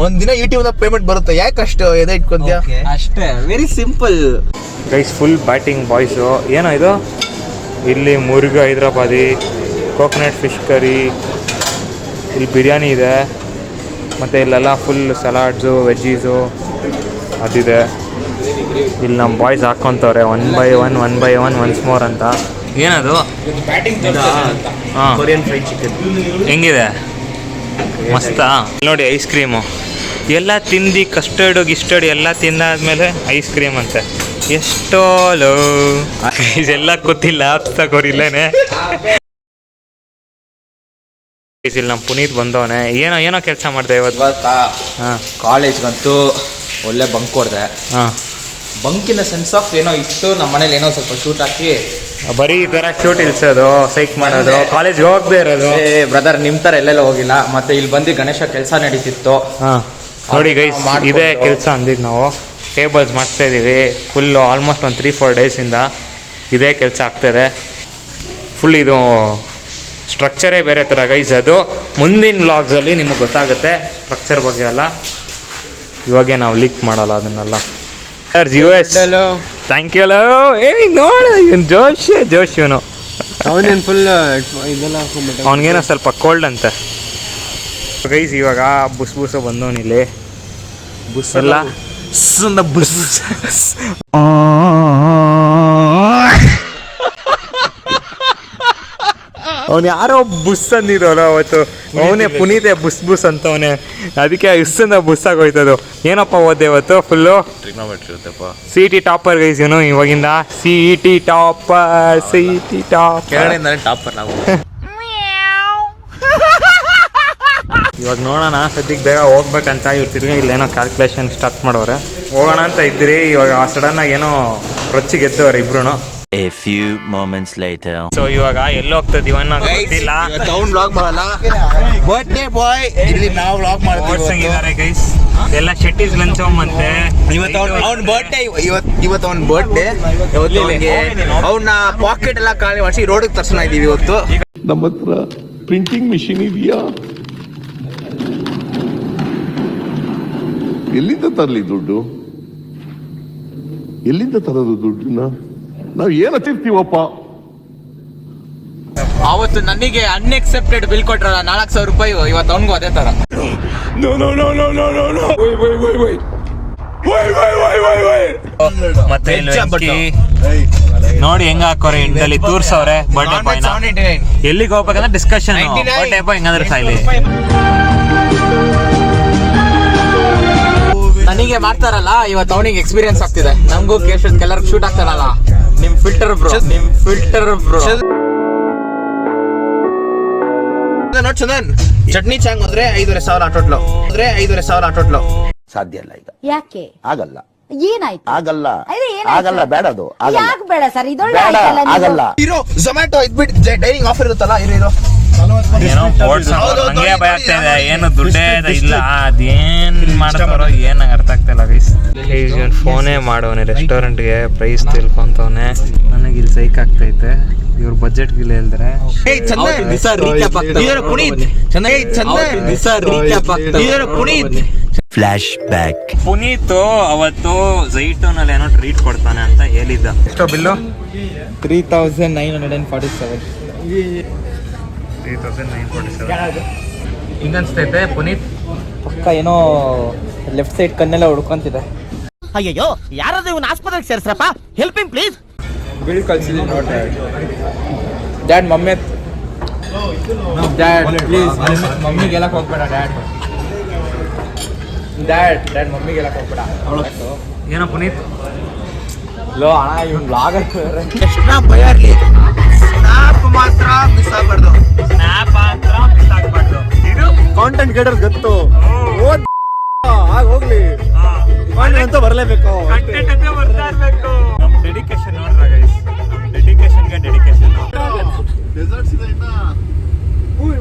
ಒಂದಿನ YouTube payment ಬರುತ್ತೆ. ಯಾಕೆ ಅಷ್ಟು ಎದೆ ಇಟ್ಕೊಂತೀಯ? ಅಷ್ಟೇ, very simple guys. Full batting boys. ಏನೋ ಇದು, ಇಲ್ಲಿ murgh Hyderabadi, coconut fish curry, ಇಲ್ಲಿ ಬಿರಿಯಾನಿ ಇದೆ, ಮತ್ತು ಇಲ್ಲೆಲ್ಲ ಫುಲ್ ಸಲಾಡ್ಸು ವೆಜ್ಜೀಸು ಅದಿದೆ. ಇಲ್ಲಿ ನಮ್ಮ ಬಾಯ್ಸ್ ಹಾಕ್ಕೊತವ್ರೆ one by one once more ಅಂತ. ಏನದು? ಹಾಂ, ಕೊರಿಯನ್ ಫ್ರೈಡ್ ಚಿಕನ್ ಹೆಂಗಿದೆ? ಮಸ್ತಾ? ನೋಡಿ ಐಸ್ ಕ್ರೀಮು ಎಲ್ಲ ತಿಂದು ಕಸ್ಟರ್ಡು ಗಿಸ್ಟರ್ಡ್ ಎಲ್ಲ ತಿಂದಾದ್ಮೇಲೆ ಐಸ್ ಕ್ರೀಮ್ ಅಂತೆ. ಎಷ್ಟೋ ಲೋ ಇದೆಲ್ಲ ಗೊತ್ತಿಲ್ಲ ತಗೋರಿಲ್ಲೇ. ಇಲ್ಲಿ ನಮ್ಮ ಪುನೀತ್ ಬಂದವನೆ. ಏನೋ ಕೆಲಸ ಮಾಡ್ದೆ ಇವತ್ತು? ಹಾಂ, ಕಾಲೇಜ್ಗಂತೂ ಒಳ್ಳೆ ಬಂಕ್ ಕೊಡ್ದೆ. ಹಾಂ, ಬಂಕಿನ ಸೆನ್ಸ್ ಆಫ್ ಏನೋ ಇತ್ತು. ನಮ್ಮ ಮನೇಲಿ ಏನೋ ಸ್ವಲ್ಪ ಶೂಟ್ ಹಾಕಿ ಬರೀ ಈ ಥರ ಶೂಟ್ ಇಲ್ಸೋದು, ಸೈಕ್ ಮಾಡೋದು, ಕಾಲೇಜ್ಗೆ ಹೋಗದೆ ಇರೋದು. ಬ್ರದರ್ ನಿಮ್ಮ ಥರ ಎಲ್ಲೆಲ್ಲ ಹೋಗಿಲ್ಲ. ಮತ್ತೆ ಇಲ್ಲಿ ಬಂದು ಗಣೇಶ ಕೆಲಸ ನಡೀತಿತ್ತು. ಹಾಂ, ನೋಡಿ ಗೈಸ್, ಇದೇ ಕೆಲಸ ಅಂದಿದ್ದು ನಾವು. ಟೇಬಲ್ಸ್ ಮಾಡ್ತಾ ಇದ್ದೀವಿ ಫುಲ್ಲು. ಆಲ್ಮೋಸ್ಟ್ ಒಂದು 3-4 ಡೇಸಿಂದ ಇದೇ ಕೆಲಸ ಆಗ್ತಾಯಿದೆ. ಫುಲ್ ಇದು ಸ್ಟ್ರಕ್ಚರೇ ಬೇರೆ ಥರ ಗೈಸ್. ಅದು ಮುಂದಿನ ವ್ಲಾಗ್ಸಲ್ಲಿ ನಿಮಗೆ ಗೊತ್ತಾಗುತ್ತೆ ಸ್ಟ್ರಕ್ಚರ್ ಬಗ್ಗೆ ಎಲ್ಲ. ಇವಾಗೇ ನಾವು ಲೀಕ್ ಮಾಡಲ್ಲ ಅದನ್ನೆಲ್ಲ. Sir US thank you. ಏ ನೋಡು ಇವನು ಜೋಶ್ ಇವನು. ಅವನೇನು ಫುಲ್ ಇದೆಲ್ಲ ಅವನಿಗೇನೋ ಸ್ವಲ್ಪ ಕೋಲ್ಡ್ ಅಂತೆ ಗೈಸ್. ಇವಾಗ ಬುಸ್ ಬಂದವನಿಲ್ಲಿ ಎಲ್ಲ ಬುಸ್. ಅವನು ಯಾರೋ ಬುಸ್ ಅಂದಿರೋಲ್ಲ ಅವತ್ತು. ಅವನೇ ಪುನೀತೆ ಬುಸ್ ಅಂತವನೇ. ಅದಕ್ಕೆ ಇಷ್ಟಂದ ಬುಸ್ ಆಗೋಯ್ತದು. ಏನಪ್ಪ ಓದ್ದೆ ಇವತ್ತು? ಫುಲ್ಲು ಟ್ರಿಗ್ನೋಮೆಟ್ರಿ ಇರುತ್ತಪ್ಪ. CET ಟಾಪರ್ ಗೈಸ್ ಇವನು ಇವಾಗಿಂದ. CET topper. ಕೆಳಗಡೆಯಿಂದಾನೆ ಟಾಪರ್ ನಾವು. ಇವಾಗ ನೋಡೋಣ, ಸದ್ಯಕ್ಕೆ ಬೇಗ ಹೋಗ್ಬೇಕಂತ ಇವ್ರು ತಿರ್ಗಿ ಇಲ್ಲೇನೋ ಕ್ಯಾಲ್ಕುಲೇಷನ್ ಸ್ಟಾರ್ಟ್ ಮಾಡೋರೆ. ಹೋಗೋಣ ಅಂತ ಇದ್ರಿ, ಇವಾಗ ಸಡನ್ನಾಗಿ ಏನೋ ರೊಚ್ಚಿಗೆ ಎದ್ದವ್ರೆ ಇಬ್ರು. A few moments later. So ಇವಾಗ ಎಲ್ಲಿ ಹೋಗ್ತದೀವ ಅನ್ನೋ ಗೊತ್ತಿಲ್ಲ. ಟೌನ್ ವ್ಲಾಗ್ ಮಾಡಲ್ಲ, ಬರ್ತ್ಡೇ ಬಾಯ್ ಇಲ್ಲಿ ನಾವು ವ್ಲಾಗ್ ಮಾಡ್ತಿದ್ದಾರೆ ಗೈಸ್. ಎಲ್ಲ ಶೆಟ್ಟೀಸ್ ಲಂಚ್ ಹೋಮಂತೆ. ಇವತ್ತು ಅವ್ನ ಬರ್ತ್ಡೇ. ಇವತ್ತು ಅವ್ನ ಬರ್ತ್ಡೇ. ಇವತ್ತು ಅವನಿಗೆ ಅವನ ಪಾಕೆಟ್ ಎಲ್ಲ ಖಾಲಿ ಮಾಡಿಸಿ ರೋಡಿಗೆ ತರ್ಸೋಣ ಇದೀವಿ ಇವತ್ತು. ನಮ್ಮ ಹತ್ರ ಪ್ರಿಂಟಿಂಗ್ ಮಿಷಿನ್ ಇದೆಯಾ? ಎಲ್ಲಿಂದ ತರಲಿ ದುಡ್ಡು? ಎಲ್ಲಿಂದ ತರೋದು ದುಡ್ಡನ್ನ? ನಾವು ಏನತ್ತಿರ್ತೀವಪ್ಪ? ಅವತ್ತು ನನಗೆ ಅನ್ಎಕ್ಸೆಪ್ಟೆಡ್ ಬಿಲ್ ಕೊಟ್ರಲ್ಲ 4,000 ರೂಪಾಯಿ. ಇವತ್ತು ಅವನಿಗೂ ಅದೇ ತರ. ಮತ್ತೆ ನೋಡಿ ಹೆಂಗ ಹಾಕೋರೆ ಇಂಟಲ್ಲಿ ತೋರ್ಸವ್ರೆ ಬರ್ಡೇ ಬಾಯ್ನ. ಎಲ್ಲಿಗೆ ಹೋಗ್ಬೇಕಂದ್ರೆ ಡಿಸ್ಕಷನ್. ಬರ್ಡೇ ಬಾಯ್ ಹೆಂಗಂದ್ರೆ ಸಾಯ್ಲಿ. ನನಗೆ ಮಾಡ್ತಾರಲ್ಲ ಇವತ್ತು ಅವನಿಗೆ ಎಕ್ಸ್ಪೀರಿಯನ್ಸ್ ಆಗ್ತಿದೆ. ನಮಗೂ ಕೇಶನ್ ಎಲ್ಲರಿಗೂ ಶೂಟ್ ಆಗ್ತಾರಲ್ಲ. ನಿಮ್ ಫಿಲ್ಟರ್ ಬ್ರೋ. ನೋಡ್ ಚಂದನ್, ಚಟ್ನಿ ಚಾಂಗ್ ಹೋದ್ರೆ 5,500 ಆಟೋಟ್ಲು. ಸಾಧ್ಯ ಇಲ್ಲ ಈಗ. ಯಾಕೆ ಆಗಲ್ಲ? ಏನಾಯ್ತು? ಆಗಲ್ಲ, ಆಗಲ್ಲ, ಬೇಡ. ಅದು ಯಾಕೆ ಬೇಡ ಸರ್? ಇದೊಳ್ಳೆ ಆಗಲ್ಲ. ಇರೋ ಝೊಮ್ಯಾಟೊ ಇದ್ಬಿಟ್ಟು ಡೈನಿಂಗ್ ಆಫರ್ ಇರುತ್ತಲ್ಲ, ಇರೋ ಏನೋ ನಂಗೆ ಭಯ ಆಗ್ತಾ ಇದೆ. ಏನು ದುಡ್ಡೇ ಇಲ್ಲ, ಅದೇನ್ ಮಾಡ್ತಾರೋ ಏನ್ ಅರ್ಥ ಆಗ್ತಾ ಇಲ್ಲ ಗೈಸ್. ಫೋನೇ ಮಾಡೋನೆ ರೆಸ್ಟೋರೆಂಟ್ಗೆ ಪ್ರೈಸ್ ತಿಳ್ಕೊಂತವನೆ. ನನಗೆ ಇಲ್ಲಿ ಸೈಕ್ ಆಗ್ತೈತೆ. ಇವ್ರ ಬಜೆಟ್ ಗಿಲ್ಲ ಹೇಳಿದ್ರೆ ಫ್ಲಾಶ್ ಬ್ಯಾಕ್. ಪುನೀತ್ ಅವತ್ತು ಝೈಟೋನಲ್ಲಿ ಏನೋ ಟ್ರೀಟ್ ಕೊಡ್ತಾನೆ ಅಂತ ಹೇಳಿದ್ದ. ಎಷ್ಟೋ ಬಿಲ್ಲು? 3,947. 3,947. ಹಿಂಗನ್ಸ್ತೈತೆ ಪುನೀತ್? ಪಕ್ಕ ಏನೋ ಲೆಫ್ಟ್ ಸೈಡ್ ಕಣ್ಣೆಲ್ಲ ಹುಡ್ಕೊಂತಿದೆ. ಅಯ್ಯೋ, ಯಾರಾದ್ರೂ ಇವನ್ ಆಸ್ಪತ್ರೆಗೆ ಸೇರಿಸ್ರಪ್ಪ, ಹೆಲ್ಪಿಂಗ್ ಪ್ಲೀಸ್. ಬಿಲ್ ಕಳ್ಸಿದೀನಿ ನೋಡಿ. ಡ್ಯಾಡ್ ಮಮ್ಮಿ, ಡ್ಯಾಡ್ ಪ್ಲೀಸ್ ಮಮ್ಮಿಗೆ ಹೇಳಕ್ ಹೋಗ್ಬೇಡ. ಡ್ಯಾಡ್ ಮಮ್ಮಿಗೆ ಹೇಳಕ್ ಹೋಗ್ಬೇಡ. ಏನೋ ಪುನೀತ್ ಲೋ ಅಣ್ಣ, ಇವ್ನು ಬ್ಲಾಗ್ ಎಷ್ಟ ಭಯ ಇರ್ಲಿ, ಸ್ನಾಪ್ ಮಾತ್ರ ಮಿಸ್ ಆಗ್ಬಾರ್ದು. ಇದು ಕಾಂಟೆಂಟ್ ಕ್ರಿಯೇಟರ್ಸ್ ಗೊತ್ತು. ಹೋಗ್ಲಿ, ಅಂತ ಬರಲೇಬೇಕು. ನಮ್ ಡೆಡಿಕೇಶನ್ ನೋಡ್ರ ಗೈಸ್. ನಮ್ ಡೆಡಿಕೇಶನ್ಗೆ ಡೆಡಿಕೇಶನ್.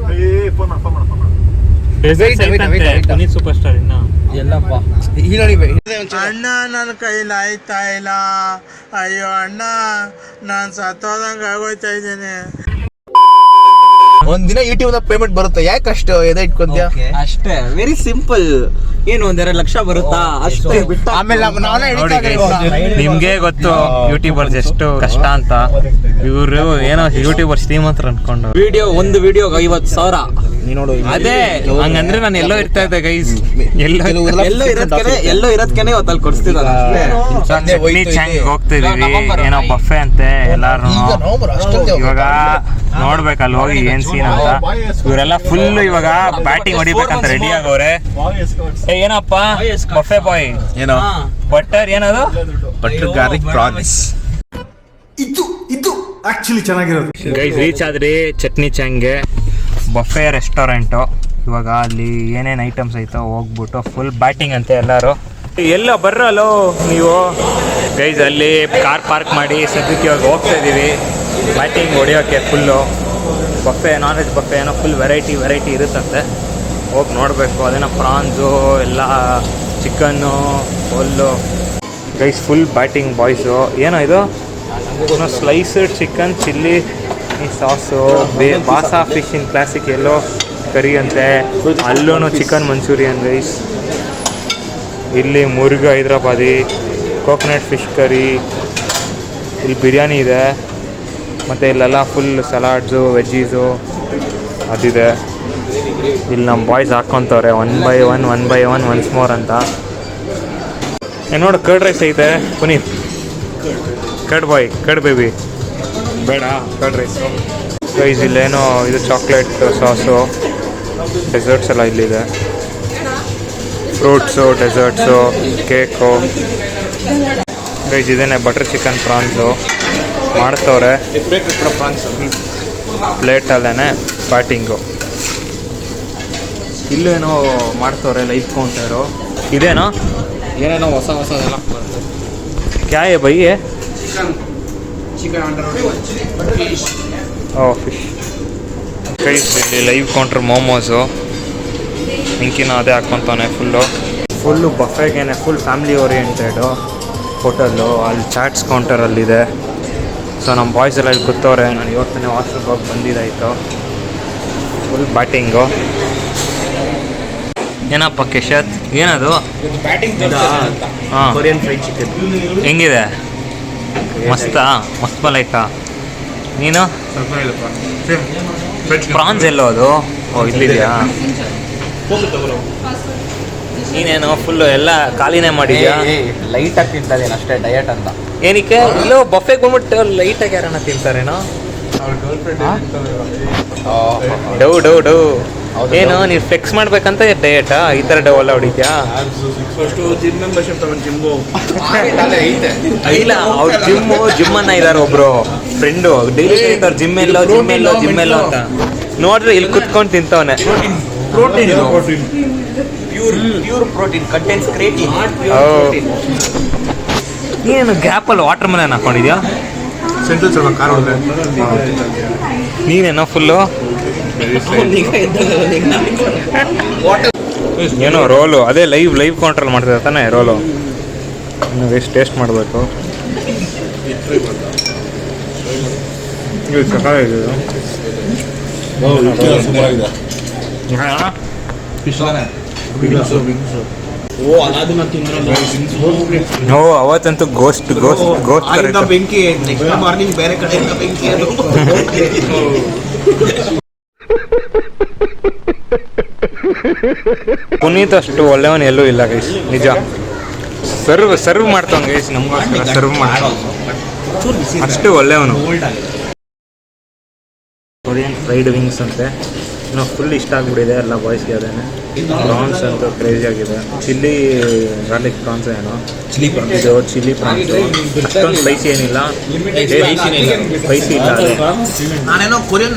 ಪುನೀತ್ ಸೂಪರ್ ಸ್ಟಾರ್ ಇನ್ನ ಎಲ್ಲಪ್ಪ. ಅಣ್ಣ ನನ್ನ ಕೈಲಿ ಆಯ್ತಾ ಇಲ್ಲ. ಅಯ್ಯೋ ಅಣ್ಣ, ನಾನ್ ಸತ್ತೋದಂಗ ಆಗೋಯ್ತಾ ಇದ್ದೇನೆ. ಒಂದಿನ ಯೂಟ್ಯೂಬ್ ಪೇಮೆಂಟ್ ಬರುತ್ತೆ, ಯಾಕೆ ಅಷ್ಟು ಎದೆ ಇಟ್ಕೊಂತೀಯ? ಅಷ್ಟೇ, ವೆರಿ ಸಿಂಪಲ್. ಏನು 1-2 ಲಕ್ಷ ಬರುತ್ತಾ ಅಷ್ಟೇ. ಬಿಟ್ಟು ಆಮೇಲೆ ನಾನೇ ನೋಡಿ ನಿಮ್ಗೆ ಗೊತ್ತು ಯೂಟ್ಯೂಬರ್ಸ್ ಎಷ್ಟು ಕಷ್ಟ ಅಂತ. ಇವರು ಏನೋ ಯೂಟ್ಯೂಬರ್ ಶ್ರೀಮಂತರು ಅನ್ಕೊಂಡು ಒಂದು ವಿಡಿಯೋ 50,000. ಅದೇ ಹಂಗಂದ್ರೆ ನಾನು ಎಲ್ಲೋ ಇರ್ತಾ ಇದ್ದೆ ಗೈಸ್, ಎಲ್ಲೋ ಇರೋದ್ಕೆನೆ ಇವತ್ತಲ್ಲಿ ಕೊಡ್ಸ್ತಿದ್ದಾರೆ. ಹೋಗ್ತಿದೀವಿ, ಏನೋ ಬಫೆ ಅಂತೆ ಎಲ್ಲಾರು. ಇವಾಗ ನೋಡ್ಬೇಕಲ್ಲಿ ಹೋಗಿ ಏನ್ ಸೀನ್ ಅಂತ. ಇವರೆಲ್ಲ ಫುಲ್ ಇವಾಗ ಬ್ಯಾಟಿಂಗ್ ಹೊಡಿಬೇಕಂತ ರೆಡಿ ಆಗವ್ರೆ. ಏನಪ್ಪ ಬಫೆ ಬಾಯ್, ಏನೋ ಬಟರ್ ಏನದು? Butter garlic prawns. ಇದು ಆಕ್ಚುಲಿ ಚೆನ್ನಾಗಿರೋದು. ಗೈಸ್ ರೀಚ್ ಆದ್ರಿ ಚಟ್ನಿ ಚಾಂಗ್ಗೆ, ಬಫೆ ರೆಸ್ಟೋರೆಂಟು. ಇವಾಗ ಅಲ್ಲಿ ಏನೇನು ಐಟಮ್ಸ್ ಐತೋ ಹೋಗ್ಬಿಟ್ಟು ಫುಲ್ ಬ್ಯಾಟಿಂಗ್ ಅಂತೆ ಎಲ್ಲರೂ. ಎಲ್ಲ ಬರ್ರಲ್ಲೋ ನೀವು ಗೈಸ್, ಅಲ್ಲಿ ಕಾರ್ ಪಾರ್ಕ್ ಮಾಡಿ ಸದ್ಯಕ್ಕೆ ಇವಾಗ ಹೋಗ್ತಾ ಇದ್ದೀವಿ ಬ್ಯಾಟಿಂಗ್ ಹೊಡಿಯೋಕ್ಕೆ. Full buffet, non veg buffet ಏನೋ ಫುಲ್ ವೆರೈಟಿ ಇರುತ್ತಂತೆ. ಹೋಗಿ ನೋಡಬೇಕು. ಅದೇನೋ ಪ್ರಾನ್ಸು ಎಲ್ಲ, chicken full guys, full batting boys. ಏನೋ ಇದು sliced chicken chilli sauce, basa fish in classic yellow curry ಅಂತೆ. ಅಲ್ಲೂ ಚಿಕನ್ ಮಂಚೂರಿಯನ್ ರೈಸ್. ಇಲ್ಲಿ murgh Hyderabadi, coconut fish curry, ಇಲ್ಲಿ ಬಿರಿಯಾನಿ ಇದೆ. ಮತ್ತು ಇಲ್ಲೆಲ್ಲ ಫುಲ್ ಸಲಾಡ್ಸು, ವೆಜ್ಜೀಸು ಅದಿದೆ. ಇಲ್ಲಿ ನಮ್ಮ ಬಾಯ್ಸ್ ಹಾಕ್ಕೊತವ್ರೆ 1 by 1 ಒನ್ಸ್ ಮೋರ್ ಅಂತ. ನೋಡು ಕರ್ಡ್ ರೈಸ್ ಐತೆ ಪುನೀತ್. ಕರ್ಡ್ ಬೇಬಿ ಬೇಡ, ಕರ್ಡ್ ರೈಸು ಗೈಸ್. ಇಲ್ಲೇನೋ ಇದು ಚಾಕ್ಲೇಟ್ ಸಾಸು, ಡೆಸರ್ಟ್ಸ್ ಎಲ್ಲ ಇಲ್ಲಿದೆ. Fruits, desserts, cake guys. ಇದೇನೆ ಬಟರ್ ಚಿಕನ್ ಪ್ರಾನ್ಸು ಮಾಡ್ತವ್ರೆ ಪ್ಲೇಟಲ್ಲೇ ಬ್ಯಾಟಿಂಗು. ಇಲ್ಲೇನೋ ಮಾಡ್ತವ್ರೆ ಲೈಫ್ ಕೌಂಟರು. ಇದೇನೋ ಏನೇನೋ ಹೊಸದೆಲ್ಲ ಕ್ಯಾ ಹೈ ಭೈ? ಓ ಫಿಶ್ ಗೈಸ್. ಇಲ್ಲಿ ಲೈವ್ ಕೌಂಟ್ರ್ ಮೋಮೋಸು. ಇಂಕಿನ ಅದೇ ಹಾಕ್ಕೊತಾನೆ ಫುಲ್ಲು ಬಫೆಗೇನೆ, ಫುಲ್ ಫ್ಯಾಮಿಲಿ ಓರಿಯೆಂಟೆಡು ಹೋಟೆಲ್ಲು. ಅಲ್ಲಿ ಚಾಟ್ಸ್ ಕೌಂಟರಲ್ಲಿದೆ. ಸೊ ನಮ್ಮ ಬಾಯ್ಸ್ ಎಲ್ಲ ಇಲ್ಲಿ ಕೂತವ್ರೆ. ನಾನು ಇವತ್ತನೇ ವಾಶ್ರೂಮ್ಗೆ ಹೋಗಿ ಬಂದಿದ್ದಾಯಿತು. Full batting. ಏನಪ್ಪ ಕೇಶತ್, ಏನದು? ಹಾಂ, ಕೊರಿಯನ್ ಫ್ರೈಡ್ ಚಿಕನ್ ಹೆಂಗಿದೆ? ಮಸ್ತ್ ಮಲೈಕ. ನೀನು ಪ್ರಾನ್ಸ್ ಎಲ್ಲೋ ಅದು? ಓ ಇಲ್ಲಿದೆಯಾ? ನೀನೇನು ಫುಲ್ಲು ಎಲ್ಲ ಖಾಲಿನೇ ಮಾಡಿದ್ಯಾ? ಲೈಟಾಗಿ ತಿಂತಾ ಇದೀನಿ ಅಷ್ಟೇ, ಡಯಟ್ ಅಂತ. ಏನಕ್ಕೆ? ಇಲ್ಲೋ ಬಫೆಗೆ ಬಂದ್ಬಿಟ್ಟು ಲೈಟಾಗಿ ಯಾರನ್ನ ತಿಂತಾರೇನೋ? ಡೌ ಏನು ನೀವು ಫಿಕ್ಸ್ ಮಾಡ್ಬೇಕಂತ ಡಯಟಾ? ಈ ಥರ ಡವ್ ಎಲ್ಲ ಹೊಡಿತ್ಯಾ? ಜಿಮ್ ಮೆಂಬರ್ಶಿಪ್ ತಗೊಂಡು ಜಿಮ್ಗು ಇಲ್ಲ, ಅವ್ರು ಜಿಮ್ಮನ್ನ ಇದ್ದಾರೆ ಒಬ್ರು ಫ್ರೆಂಡು. ಡೈಲಿ ಹೇಳ್ತಾರೆ ಜಿಮ್ ಎಲ್ಲೋ ಅಂತ. ನೋಡ್ರಿ ಇಲ್ಲಿ ಕುತ್ಕೊಂಡು ತಿಂತವನೆ. Pure protein contents creative. ನೀನು ಗ್ಯಾಪಲ್ಲಿ ವಾಟರ್ ಮೆಲನ್ ಹಾಕೊಂಡಿದ್ಯಾ? ಸೆಂಟ್ರಲ್ ಸ್ವಲ್ಪ ಖಾರ ಹೊಡೆದ್ರೆ ನೀನೇನೋ ಫುಲ್ಲು ಏನೋ ರೋಲು. ಅದೇ ಲೈವ್ ಕೌಂಟ್ರಲ್ಲಿ ಮಾಡ್ತಿದ್ದೆ ತಾನೇ ರೋಲು. ಇನ್ನು ಎಷ್ಟು ಟೇಸ್ಟ್ ಮಾಡಬೇಕು. ಇದು ಸಕಾಲಾಗಿದೆ. ಓ ಅವತ್ತಂತೂ ಗೋಸ್ಟ್ ಬೆಂಕಿ. ನೆಕ್ಸ್ಟ್ ಮಾರ್ನಿಂಗ್ ಬೇರೆ ಕಡೆಯಿಂದ ಬೆಂಕಿ ಅದು. ಪುನೀತ್ ಅಷ್ಟು ಒಳ್ಳೆಯವನು ಎಲ್ಲೂ ಇಲ್ಲ ಗೈಸ್, ನಿಜ. ಸರ್ವ್ ಮಾಡ್ತಾವನು ಗೈಸ್, ನಮಗೋಸ್ಕರ ಸರ್ವ್ ಮಾಡ್ತಾವ. ಅಷ್ಟು ಒಳ್ಳೆಯವನು. ಕೊರಿಯನ್ ಫ್ರೈಡ್ ವಿಂಗ್ಸ್ ಅಂತೆ. ನಾವು ಫುಲ್ ಇಷ್ಟ ಆಗಿಬಿಟ್ಟಿದೆ ಎಲ್ಲ ಬಾಯ್ಸ್ಗೆ. ಅದೇನೆ ಪ್ರಾನ್ಸ್ ಅಂತೂ ಕ್ರೇಜಿ ಆಗಿದೆ. ಚಿಲ್ಲಿ ಗಾರ್ಲಿಕ್ ಪ್ರಾನ್ಸ್ ಏನೋ ಇದು ಚಿಲ್ಲಿ ಪ್ರಾನ್ಸು. ಅಷ್ಟೊಂದು ಸ್ಪೈಸಿ ಏನಿಲ್ಲ, ಸ್ಪೈಸಿ ಇಲ್ಲ. ನಾನೇನೋ ಕೊರಿಯನ್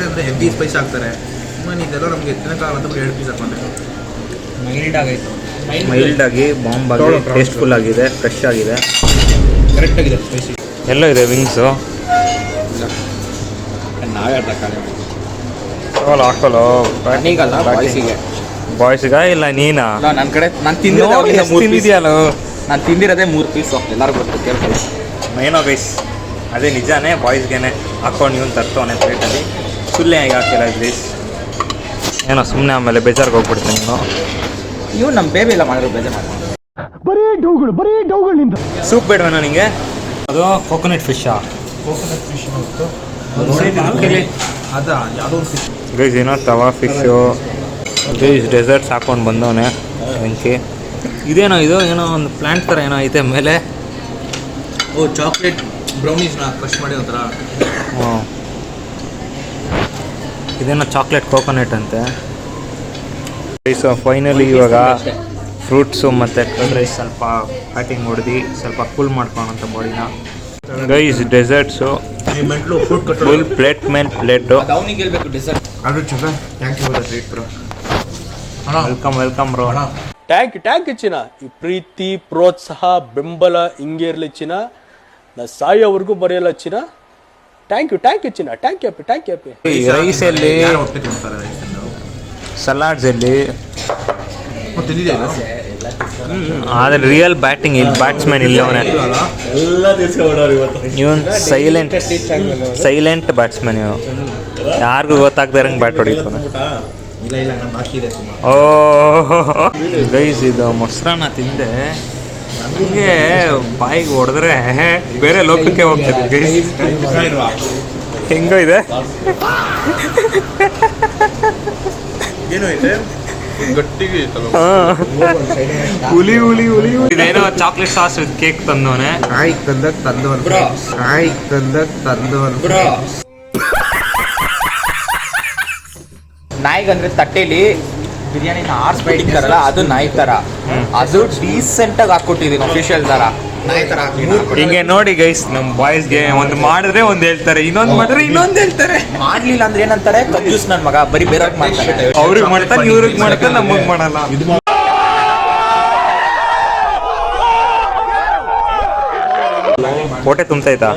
ಅಂದರೆ ಹೆವಿ ಸ್ಪೈಸ್ ಹಾಕ್ತಾರೆ. ಇದೆಲ್ಲ ನಮಗೆ ತಿನ್ನಕ್ಕಾಗಲ್ಲ 2 ಪೀಸ್ ಹಾಕೊಂಡೆ. ಮೈಲ್ಡ್ ಆಗಿ ಬಾಂಬ್ ಆಗಿ ಟೇಸ್ಟ್ಫುಲ್ ಆಗಿದೆ, ಫ್ರೆಶ್ ಆಗಿದೆ, ಕರೆಕ್ಟ್ ಆಗಿದೆ ಸ್ಪೈಸಿ. ಎಲ್ಲ ಇದೆ ವಿಂಗ್ಸು. ಹಾಕಲು ಬಾಯ್ಸ್ಗ ಇಲ್ಲ ನೀನಾ? ನನ್ನ ಕಡೆ ನಾನು ತಿಂದಿರೋದೇ 3 ಪೀಸು. ಎಲ್ಲರಿಗೂ ಗೊತ್ತು, ಕೇಳ್ಕೊಳ್ಳಿ. ಏನೋ ಗೈಸ್, ಅದೇ ನಿಜಾನೇ ಬಾಯ್ಸ್ಗೆ ಹಾಕೊಂಡು ನೀವು ತರ್ತವನೆ ಪ್ಲೇಟಲ್ಲಿ. ಸುಳ್ಳೆ ಹೇಗೆ ಹಾಕಿಲ್ಲ ಪ್ಲೀಸ್. ಏನೋ ಸುಮ್ಮನೆ ಆಮೇಲೆ ಬೇಜಾರ್ಗೆ ಹೋಗ್ಬಿಡ್ತೀನಿ ನೀನು. ಇವ್ ನಮ್ಮ ಬೇಬಿ ಎಲ್ಲ ಮಾಡಿದ್ರು ಬೇಜಾರು ಮಾಡ್ಕೊಂಡು. ಬರೀ ಡೌಗಳಿಂದ ಸೂಪ್ ಬೇಡವೇನೋ ನಿಂಗೆ? ಅದು ಕೋಕೋನಟ್ ಫಿಶ್ಶಾ? ಗೈಸ್ ಏನೋ ತವಾ ಫಿಶ್ಶು. ಗೈಸ್ ಡೆಸರ್ಟ್ಸ್ ಹಾಕೊಂಡು ಬಂದವನೆ ಬೆಂಕಿ. ಇದೇನೋ ಇದು ಏನೋ ಒಂದು ಪ್ಲ್ಯಾಂಟ್ ಥರ ಏನೋ ಐತೆ ಮೇಲೆ. ಓ ಚಾಕ್ಲೇಟ್ ಬ್ರೌನೀಸ್ನ ಕ್ರಶ್ ಮಾಡಿ ಒಂಥರ. ಹ್ಞೂ ಇದೇನೋ ಚಾಕ್ಲೇಟ್ ಕೋಕೋನಟ್ ಅಂತೆ. ಸೊ ಫೈನಲಿ ಇವಾಗ ಫ್ರೂಟ್ಸು ಮತ್ತು ಕರ್ಡ್ ರೈಸ್ ಸ್ವಲ್ಪ ಪ್ಯಾಕಿಂಗ್ ಹೊಡೆದು ಸ್ವಲ್ಪ ಕೂಲ್ ಮಾಡ್ಕೊಳ್ಳೋಂಥ ಬಾಡಿನ. ಗೈಸ್ ಡೆಸರ್ಟ್ಸು ಫುಲ್ ಪ್ಲೇಟ್ ಮೇಲೆ ಪ್ಲೇಟು. ಅವನಿಗೆ ಹೇಳ್ಬೇಕು dessert. Thank you for the treat bro. Welcome bro. Thank you ಚಿನ್ನ. ಈ ಪ್ರೀತಿ ಪ್ರೋತ್ಸಾಹ ಬೆಂಬಲ ಹಿಂಗೆ ಇರಲಿ ಚಿನ್ನ. ನಾ ಸಾಯೋವರೆಗೂ ಬರೆಯಲ್ಲ ಚಿನ್ನ. ಥ್ಯಾಂಕ್ ಯು ಚಿನ್ನ. ಥ್ಯಾಂಕ್ ಯು ಅಪ್ಪಿ. ರೈಸಲ್ಲಿ ಸಲಾಡ್ಸಲ್ಲಿ ಆದರೆ ರಿಯಲ್ ಬ್ಯಾಟಿಂಗ್ ಇಲ್ಲಿ ಬ್ಯಾಟ್ಸ್ಮನ್ ಇಲ್ಲವನೇ. ಇವನ್ ಸೈಲೆಂಟ್ ಬ್ಯಾಟ್ಸ್ಮನ್. ಇವು ಯಾರಿಗೂ ಗೊತ್ತಾಗ್ದಾರಂಗೆ ಬ್ಯಾಟ್ ಹೊಡಿತಾನೆ. ಓ ಗೈಸ್ ಇದು ಮೊಸರನ್ನ ತಿಂದೆ ನನಗೆ ಬಾಯಿಗೆ ಹೊಡೆದ್ರೆ ಬೇರೆ ಲೋಕಕ್ಕೆ ಹೋಗ್ತದೆ ಗೈಸ್. ಹೆಂಗೋ ಇದೆ ಹುಲಿ ಇದೇನೋ ಚಾಕ್ಲೇಟ್ ಸಾಸ್ ವಿತ್ ಕೇಕ್ ತಂದವನೆ. ನಾಯಿಗಂದ್ರೆ ತಟ್ಟೆಲಿ ಬಿರಿಯಾನಿನ ಆರಿಸ್ಬಿಟ್ಟಿರ್ತಾರಲ್ಲ ಅದು ನಾಯಿ ತರ. ಅದು ಡೀಸೆಂಟ್ ಆಗಿ ಹಾಕೊಟ್ಟಿದೀನಿ ಅಫಿಷಿಯಲ್ ತರ. ಹಿಂಗೆ ನೋಡಿ ಗೈಸ್ ನಮ್ಮ ಬಾಯ್ಸ್ಗೆ ಒಂದು ಮಾಡಿದ್ರೆ ಒಂದು ಹೇಳ್ತಾರೆ, ಇನ್ನೊಂದು ಮಾಡಿದ್ರೆ ಇನ್ನೊಂದು ಹೇಳ್ತಾರೆ. ಮಾಡ್ಲಿಲ್ಲ ಅಂದ್ರೆ ಏನಂತಾರೆ ಕನ್ಫ್ಯೂಸ್ ನನ್ ಮಗ ಬರೀ ಬೇರೆಯವ್ರಿಗೆ ಮಾಡ್ತಾರೆ. ಅವ್ರಿಗೆ ಮಾಡ್ತಾನೆ ಇವ್ರಿಗೆ ಮಾಡ್ತಾನೆ ನಮಗ್ ಮಾಡಲ್ಲ. ಹೊಟ್ಟೆ ತುಂಬ್ತೈತಾ?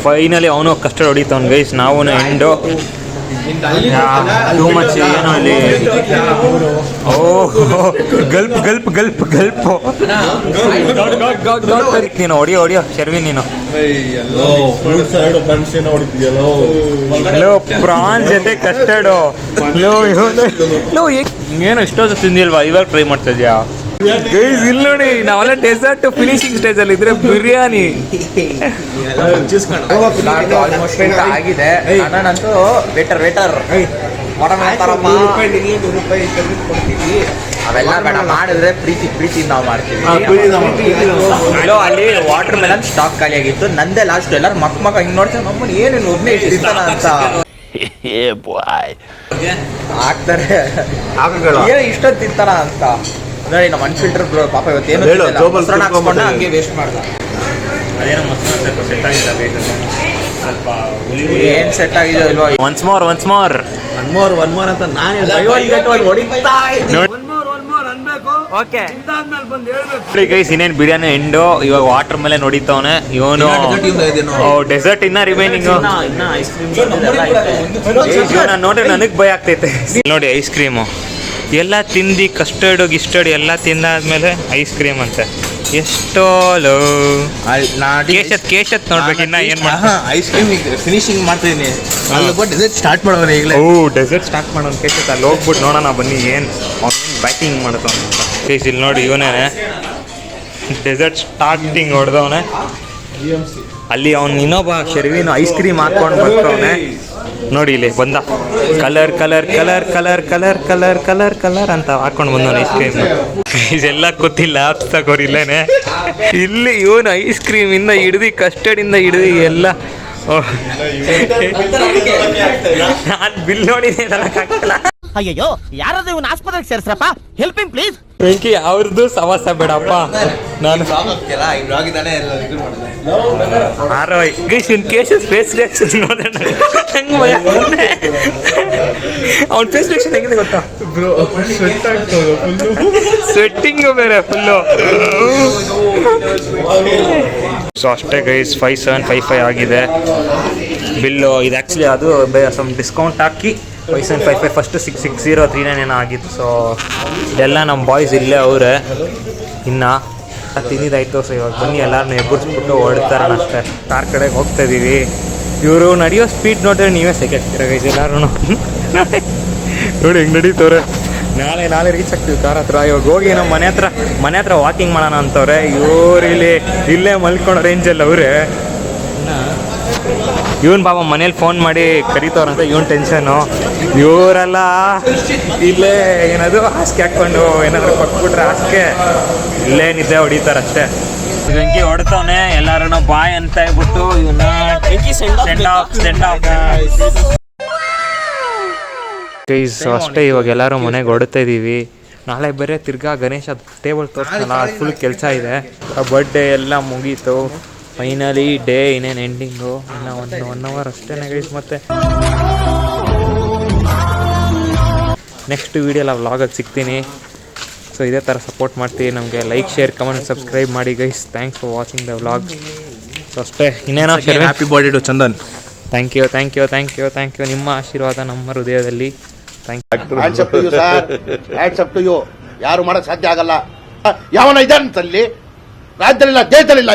ಫೈನಲಿ ಅವನು ಕಸ್ಟರ್ಡ್ ಹೊಡಿತಾವ್ನು ಗೈಸ್. ನಾವು ಎಂಡು ಟೂ ಮಚ್ ಏನೋ ಅಲ್ಲಿ. ಓಹ್ ಗಲ್ಪ್ ನೀನು ಹೊಡಿಯೋ ಶರ್ವಿನ್ ನೀನು. ಲೋ ಪ್ರಾನ್ಸ್ ಜೊತೆ ಕಸ್ಟರ್ಡು. ಏನು ಇಷ್ಟೊಂದು ತಿಂದಿಲ್ವಾ? ಇವಾಗ ಟ್ರೈ ಮಾಡ್ತಾ ಇದೀಯಾ ಗೈಸ್? ಇಲ್ಲಿ ನೋಡಿ ನಾವೆಲ್ಲ ಡೆಸರ್ಟ್ ಫಿನಿಶಿಂಗ್ ಸ್ಟೇಜ್ ಅಲ್ಲಿ ಇದ್ರೆ ಬಿರಿಯಾನಿ ಆಲ್ಮೋಸ್ಟ್ ಆಗಿದೆ. ನಾನಂತೂ ವೇಟರ್ ಅವೆಲ್ಲ ಬೇಡ, ಮಾಡಿದ್ರೆ ಪ್ರೀತಿ ನಾವು ಮಾಡ್ತೀವಿ. ಅಲ್ಲಿ ವಾಟರ್ ಮೆಲನ್ ಸ್ಟಾಕ್ ಖಾಲಿ ಆಗಿತ್ತು. ನಂದೇ ಲಾಸ್ಟ್. ಎಲ್ಲರೂ ಮಕ್ಕ ಹಿಂಗ್ ನೋಡ್ತಾರೆ ನಮ್ಮನ್ನ ಏನೇನು ಒಬ್ಬನೇ ಇರ್ತಾನ ಅಂತ ಹಾಕ್ತಾರೆ. ಏನು ಇಷ್ಟೊತ್ತು ತಿಂತಾನ ಅಂತ ನೋಡಿ. ನಮ್ಮ ಅನ್ಫಿಲ್ಟರ್ ಪಾಪ ಇವತ್ತೇನು ಹಾಕ್ಸ್ಕೊಂಡ ಹಂಗೆ ವೇಸ್ಟ್ ಮಾಡ್ದ. ಏನ್ ಸೆಟ್ ಆಗಿದೆ ಇಲ್ವಾ? ಒನ್ಸ್ ಮೋರ್ ಅಂತ ನಾನು ಗೈಸ್ ಇನ್ನೇನು ಬಿರಿಯಾನಿ ಎಂಡು. ಇವಾಗ ವಾಟರ್ ಮೇಲೆ ನೋಡಿತವನೆ ಇವನು. ಡೆಸರ್ಟ್ ಇನ್ನ ರಿಮೈನಿಂಗ್ ನೋಡ್ರಿ ನನಗೆ ಭಯ ಆಗ್ತೈತೆ. ನೋಡಿ ಐಸ್ ಕ್ರೀಮು ಎಲ್ಲ ತಿಂದು ಕಸ್ಟರ್ಡು ಗಿಸ್ಟರ್ಡ್ ಎಲ್ಲ ತಿಂದಾದ್ಮೇಲೆ ಐಸ್ ಕ್ರೀಮ್ ಅಂತೆ. ಎಷ್ಟೋ ಲೋ ಕೇಶತ್ ನೋಡ್ಬೇಕು ಇನ್ನ ಏನ್ ಐಸ್ ಕ್ರೀಮ್ ಫಿನಿಶಿಂಗ್ ಮಾಡ್ತಿದ್ದೀನಿ. ಡೆಸರ್ಟ್ ಸ್ಟಾರ್ಟ್ ಮಾಡೋಣ ಈಗಲೇ. ಡೆಸರ್ಟ್ ಸ್ಟಾರ್ಟ್ ಮಾಡೋಣ ಕೇಶತ್. ಅಲ್ಲಿ ಹೋಗ್ಬಿಟ್ಟು ನೋಡೋಣ ಬನ್ನಿ ಏನು ಬ್ಯಾಟಿಂಗ್ ಮಾಡ್ತಾವ ಅಂತ. ಕೇಸ್ ಇಲ್ಲಿ ನೋಡಿ ಇವನೇ ಡೆಸರ್ಟ್ ಸ್ಟಾರ್ಟಿಂಗ್ ಹೊಡೆದವನೆ. ಅಲ್ಲಿ ಅವ್ನು ಇನ್ನೊಬ್ಬ ಶರ್ವಿನು ಐಸ್ ಕ್ರೀಮ್ ಹಾಕೊಂಡು ಬರ್ತಾವನೆ ನೋಡಿ. ಇಲ್ಲಿ ಬಂದ ಕಲರ್ ಅಂತ ಹಾಕೊಂಡು ಬಂದವನು ಐಸ್ ಕ್ರೀಮ್. ಇದೆಲ್ಲ ಗೊತ್ತಿಲ್ಲ ತಗೋರಿಲ್ಲೇನೆ. ಇಲ್ಲಿ ಇವನು ಐಸ್ ಕ್ರೀಮ್ ಇಂದ ಹಿಡ್ದು ಕಸ್ಟರ್ಡ್ ಇಂದ ಹಿಡ್ದು ಎಲ್ಲ ನಾನು ಬಿಲ್ ನೋಡಿದೆ ಆಗಲ್ಲ. ಅಯ್ಯೋ ಯಾರಾದ್ರೂ ಇವನ್ ಆಸ್ಪತ್ರೆಗೆ ಸೇರ್ಸ್ರಪ್ಪ. Helping please. ಬೆಂಕಿ ಅವ್ರದ್ದು ಸವಾಸ ಬೇಡಪ್ಪ. ನಾನು ಕೇಶಸ್ ಫೇಸ್ ರಿಯಾಕ್ಷನ್ ನೋಡೋಣ. ಅವ್ನ ಫೇಸ್ ರಿಯಾಕ್ಷನ್ ಹೆಂಗಿದೆ ಗೊತ್ತಾ? ಸ್ವೆಟ್ಟಿಂಗು ಬೇರೆ ಫುಲ್ಲು. ಸೊ ಅಷ್ಟೇ ಗೈಸ್ 5755 ಆಗಿದೆ ಬಿಲ್ಲು. ಇದು ಆ್ಯಕ್ಚುಲಿ ಅದು ಸಮ್ ಡಿಸ್ಕೌಂಟ್ ಹಾಕಿ 5755 ಫಸ್ಟ್ 6603 ಏನೋ ಆಗಿತ್ತು. ಸೊ ಇದೆಲ್ಲ ನಮ್ಮ ಬಾಯ್ಸ್ ಇಲ್ಲೇ ಅವರೇ ಇನ್ನು ತಿಂದಿದ್ದಾಯ್ತು. ಸೊ ಇವಾಗ ಬನ್ನಿ ಎಲ್ಲರನ್ನೂ ಎಬ್ಬರಿಸ್ಬಿಟ್ಟು ಹೊಡ್ತಾರಣ ಅಷ್ಟೇ. ಕಾರ್ ಕಡೆಗೆ ಹೋಗ್ತಾ ಇದ್ದೀವಿ. ಇವರು ನಡೆಯೋ ಸ್ಪೀಡ್ ನೋಡಿದ್ರೆ ನೀವೇ ಸೆಕೆಂಡ್ ಗೈಸ್ ಎಲ್ಲಾರು ನೋಡಿ ಹೆಂಗೆ ನಡೀತವ್ರೆ. ನಾಳೆ ರೀಚ್ ಆಗ್ತೀವಿ ಕಾರ್ ಹತ್ರ. ಇವಾಗ ಹೋಗಿ ನಮ್ಮ ಮನೆ ಹತ್ರ ವಾಕಿಂಗ್ ಮಾಡೋಣ ಅಂತವ್ರೆ. ಇವ್ರು ಇಲ್ಲೇ ಮಲ್ಕೊಂಡು ರೇಂಜಲ್ಲಿ ಅವರೇ. ಇವನ್ ಬಾಬಾ ಮನೇಲಿ ಫೋನ್ ಮಾಡಿ ಕರೀತವ್ರಂತ ಇವನ್ ಟೆನ್ಷನು. ಇವರೆಲ್ಲ ಇಲ್ಲೇ ಏನದು ಹಾಸಿಗೆ ಹಾಕ್ಕೊಂಡು ಏನಾದ್ರು ಕೊಟ್ಬಿಟ್ರೆ ಹಾಸಿಗೆ ಇಲ್ಲೇ ನಿದ್ದೆ ಹೊಡಿತಾರಷ್ಟೇ. ಬೆಂಕಿ ಹೊಡ್ತವನೆ ಎಲ್ಲಾರು ಬಾಯ್ ಅಂತ ಹೇಳ್ಬಿಟ್ಟು ಇವನ್ನ ಗೈಸ್ ಅಷ್ಟೇ. ಇವಾಗ ಎಲ್ಲರೂ ಮನೆಗೆ ಹೊಡ್ತಾ ಇದೀವಿ. ನಾಳೆ ಬೇರೆ ತಿರ್ಗಾ ಗಣೇಶ ಟೇಬಲ್ ತೋರಿಸ್ತಾನಲ್ಲ, ಅದು ಫುಲ್ ಕೆಲಸ ಇದೆ. ಬರ್ಡೇ ಎಲ್ಲ ಮುಗೀತು. ಫೈನಲಿ ಡೇ ಇನ್ನೇನು ಎಂಡಿಂಗು. ಇನ್ನು ಒನ್ ಅವರ್ ಅಷ್ಟೇ ಗೈಸ್. ಮತ್ತೆ ನೆಕ್ಸ್ಟ್ ವೀಡಿಯೋಲ್ಲ ವ್ಲಾಗಲ್ಲಿ ಸಿಗ್ತೀನಿ. ಸೊ ಇದೇ ಥರ ಸಪೋರ್ಟ್ ಮಾಡ್ತೀವಿ ನಮಗೆ. ಲೈಕ್, ಶೇರ್, ಕಮೆಂಟ್, ಸಬ್ಸ್ಕ್ರೈಬ್ ಮಾಡಿ guys. Thanks for watching the vlog. So ಅಷ್ಟೇ. ಇನ್ನೇನೋ happy birthday to Chandan. Thank you. ನಿಮ್ಮ ಆಶೀರ್ವಾದ ನಮ್ಮ ಹೃದಯದಲ್ಲಿ. ಯಾರು ಮಾಡಕ್ ಸಾಧ್ಯ ಆಗಲ್ಲ. ಯಾವನ ಇದ್ದಾನೆ ರಾಜ್ಯದಲ್ಲಿಲ್ಲ, ದೇಶದಲ್ಲಿಲ್ಲ.